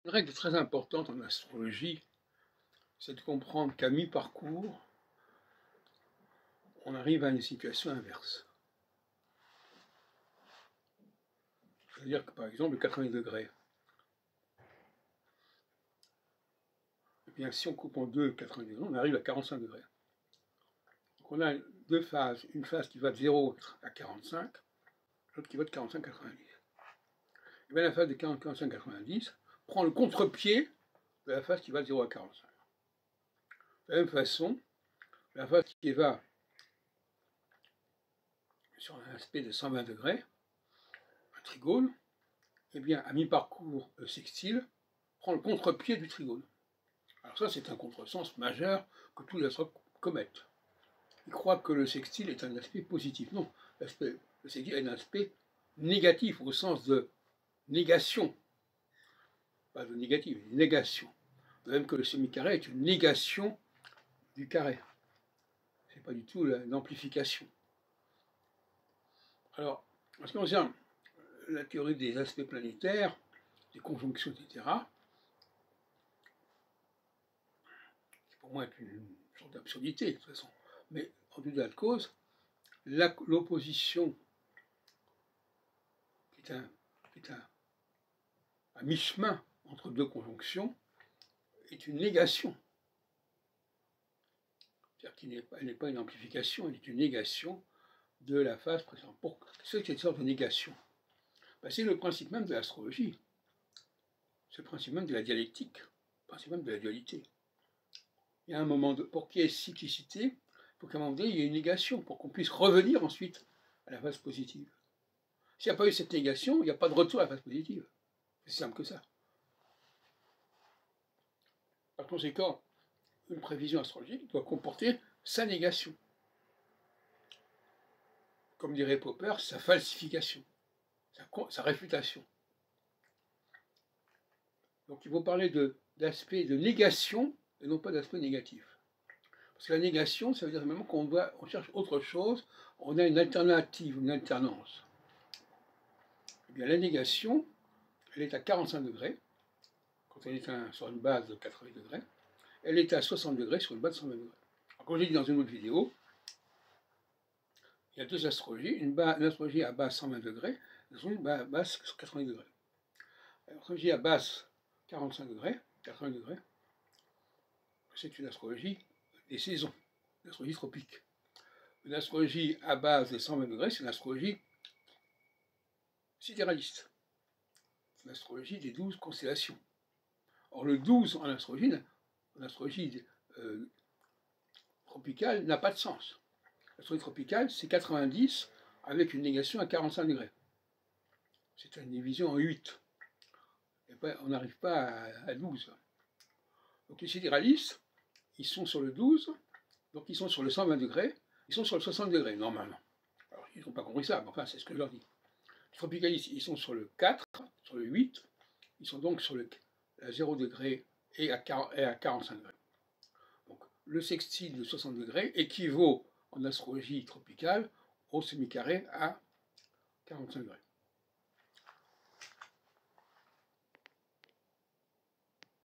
Une règle très importante en astrologie, c'est de comprendre qu'à mi-parcours, on arrive à une situation inverse. C'est-à-dire que par exemple, le 80 degrés, eh bien, si on coupe en deux 80 degrés, on arrive à 45 degrés. Donc on a deux phases, une phase qui va de 0 à 45, l'autre qui va de 45 à 90. Et bien la phase de 45 à 90 prend le contre-pied de la phase qui va de 0 à 45. De la même façon, la phase qui va sur un aspect de 120 degrés, un trigone, eh bien, à mi-parcours, le sextile prend le contre-pied du trigone. Alors ça, c'est un contresens majeur que tous les astrologues commettent. Ils croient que le sextile est un aspect positif. Non, le sextile est un aspect négatif, au sens de négation. Pas de négatif, de négation. De même que le semi-carré est une négation du carré. Ce n'est pas du tout une amplification. Alors, en ce qui concerne la théorie des aspects planétaires, des conjonctions, etc., qui pour moi est une sorte d'absurdité, de toute façon. Mais en tout état de cause, l'opposition, qui est à mi-chemin entre deux conjonctions, est une négation. C'est-à-dire qu'elle n'est pas une amplification, elle est une négation de la phase précédente. Qu'est-ce que c'est une sorte de négation? C'est le principe même de l'astrologie. C'est le principe même de la dialectique, le principe même de la dualité. Il y a un moment, pour qu'il y ait cyclicité, il faut qu'à un moment donné, il y ait une négation, pour qu'on puisse revenir ensuite à la phase positive. S'il n'y a pas eu cette négation, il n'y a pas de retour à la phase positive. C'est simple que ça. Par conséquent, une prévision astrologique doit comporter sa négation. Comme dirait Popper, sa falsification, sa réfutation. Donc il faut parler d'aspect de négation et non pas d'aspect négatif. Parce que la négation, ça veut dire même qu'on cherche autre chose, on a une alternative, une alternance. Eh bien, la négation, elle est à 45 degrés, quand elle est sur une base de 80 degrés, elle est à 60 degrés sur une base de 120 degrés. Alors, comme j'ai dit dans une autre vidéo, il y a deux astrologies, une astrologie à base 120 degrés, une astrologie à base 80 degrés. L'astrologie à base 45 degrés, 80 degrés, c'est une astrologie des saisons, une astrologie tropique. Une astrologie à base de 120 degrés, c'est une astrologie sidéraliste. C'est l'astrologie des 12 constellations. Or, le 12 en astrologie tropicale n'a pas de sens. L'astrologie tropicale, c'est 90 avec une négation à 45 degrés. C'est une division en 8. Et on n'arrive pas à 12. Donc les sidéralistes, ils sont sur le 12, donc ils sont sur le 120 degrés, ils sont sur le 60 degrés, normalement. Alors, ils n'ont pas compris ça, mais enfin, c'est ce que je leur dis. Les tropicalistes, ils sont sur le 4, sur le 8, ils sont donc sur le 0 degré et à 45 degrés. Donc, le sextile de 60 degrés équivaut en astrologie tropicale au semi-carré à 45 degrés.